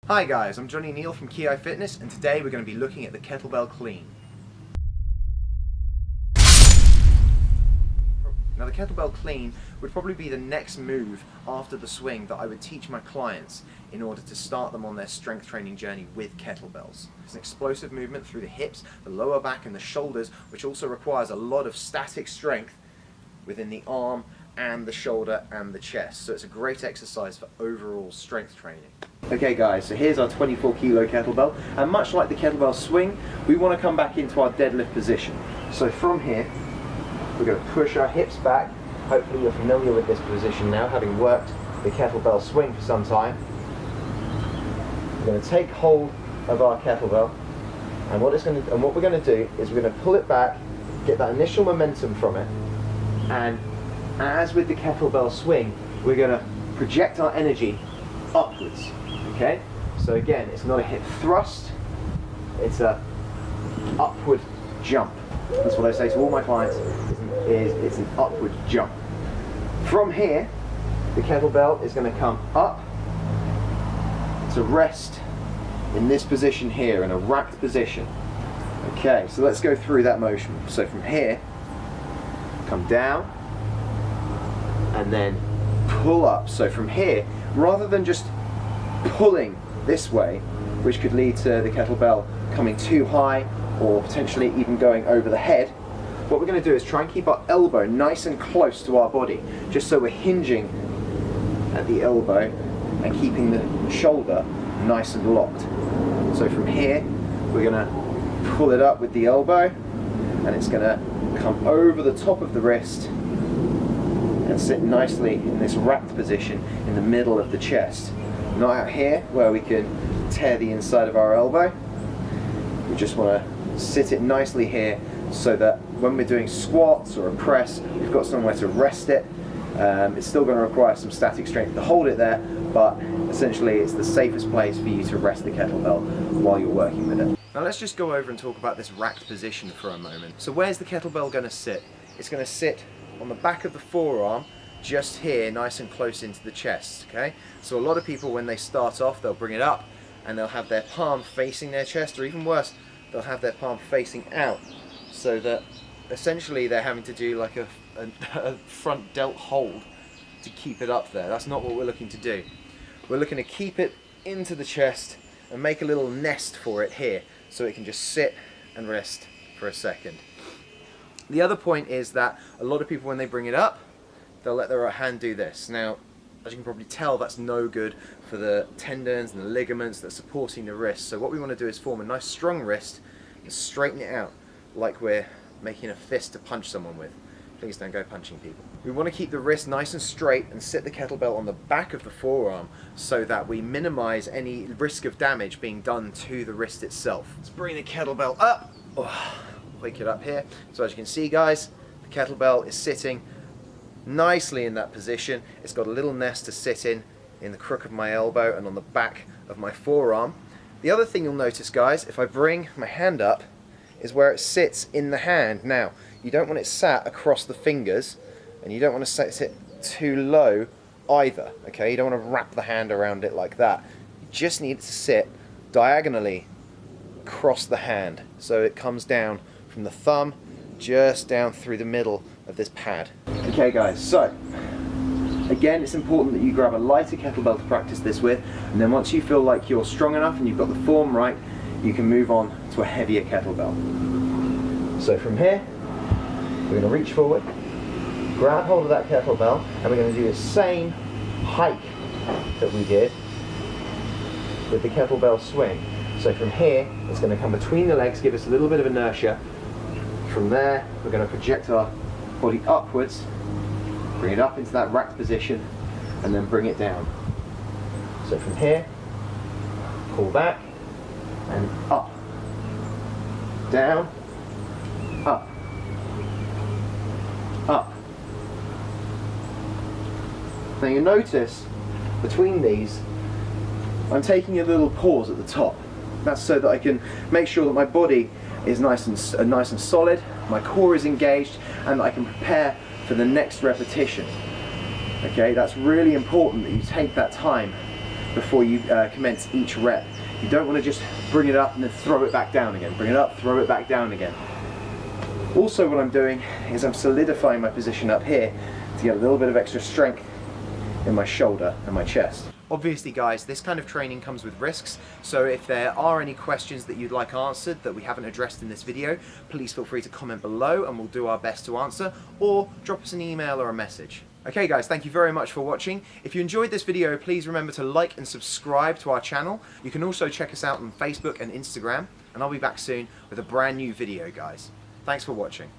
Hi guys, I'm Johnny Neal from Kiai Fitness, and today we're going to be looking at the kettlebell clean. Now the kettlebell clean would probably be the next move after the swing that I would teach my clients in order to start them on their strength training journey with kettlebells. It's an explosive movement through the hips, the lower back and the shoulders, which also requires a lot of static strength within the arm and the shoulder and the chest. So it's a great exercise for overall strength training. Okay guys, so here's our 24 kilo kettlebell, and much like the kettlebell swing, we want to come back into our deadlift position. So from here, we're going to push our hips back. Hopefully you're familiar with this position now, having worked the kettlebell swing for some time. We're going to take hold of our kettlebell, and what we're going to do is we're going to pull it back, get that initial momentum from it, and as with the kettlebell swing, we're going to project our energy upwards. Okay? So again, it's not a hip thrust, it's a upward jump. That's what I say to all my clients, is it's an upward jump. From here, the kettlebell is going to come up to rest in this position here, in a racked position. Okay, so let's go through that motion. So from here, come down, and then pull up. So from here, rather than just pulling this way, which could lead to the kettlebell coming too high or potentially even going over the head, what we're going to do is try and keep our elbow nice and close to our body, just so we're hinging at the elbow and keeping the shoulder nice and locked. So from here, we're going to pull it up with the elbow, and it's going to come over the top of the wrist and sit nicely in this racked position in the middle of the chest. Not out here where we can tear the inside of our elbow. We just want to sit it nicely here so that when we're doing squats or a press, we've got somewhere to rest it. It's still going to require some static strength to hold it there, but essentially it's the safest place for you to rest the kettlebell while you're working with it. Now let's just go over and talk about this racked position for a moment. So where's the kettlebell going to sit? It's going to sit on the back of the forearm, just here, nice and close into the chest. Okay, so a lot of people, when they start off, they'll bring it up and they'll have their palm facing their chest, or even worse, they'll have their palm facing out, so that essentially they're having to do like a front delt hold to keep it up there. That's not what we're looking to do. We're looking to keep it into the chest and make a little nest for it here, so it can just sit and rest for a second. The other point is that a lot of people, when they bring it up, they'll let their right hand do this. Now, as you can probably tell, that's no good for the tendons and the ligaments that are supporting the wrist. So what we want to do is form a nice strong wrist and straighten it out like we're making a fist to punch someone with. Please don't go punching people. We want to keep the wrist nice and straight and sit the kettlebell on the back of the forearm so that we minimize any risk of damage being done to the wrist itself. Let's bring the kettlebell up. Wake it up here. So as you can see, guys, the kettlebell is sitting nicely in that position. It's got a little nest to sit in the crook of my elbow and on the back of my forearm. The other thing you'll notice, guys, if I bring my hand up, is where it sits in the hand. Now, you don't want it sat across the fingers, and you don't want to set it too low either. Okay, you don't want to wrap the hand around it like that. You just need it to sit diagonally across the hand, so it comes down from the thumb just down through the middle of this pad. Okay guys, so again, it's important that you grab a lighter kettlebell to practice this with, and then once you feel like you're strong enough and you've got the form right, you can move on to a heavier kettlebell. So from here, we're going to reach forward, grab hold of that kettlebell, and we're going to do the same hike that we did with the kettlebell swing. So from here, it's going to come between the legs, give us a little bit of inertia. From there, we're going to project our body upwards, bring it up into that racked position, and then bring it down. So from here, pull back, and up, down, up, up. Now you notice, between these, I'm taking a little pause at the top. That's so that I can make sure that my body is nice and solid, my core is engaged, and I can prepare for the next repetition. Okay, that's really important that you take that time before you commence each rep. You don't want to just bring it up and then throw it back down again. Bring it up, throw it back down again. Also, what I'm doing is I'm solidifying my position up here to get a little bit of extra strength in my shoulder and my chest. Obviously guys, this kind of training comes with risks, so if there are any questions that you'd like answered that we haven't addressed in this video, please feel free to comment below and we'll do our best to answer, or drop us an email or a message. Okay guys, thank you very much for watching. If you enjoyed this video, please remember to like and subscribe to our channel. You can also check us out on Facebook and Instagram, and I'll be back soon with a brand new video guys. Thanks for watching.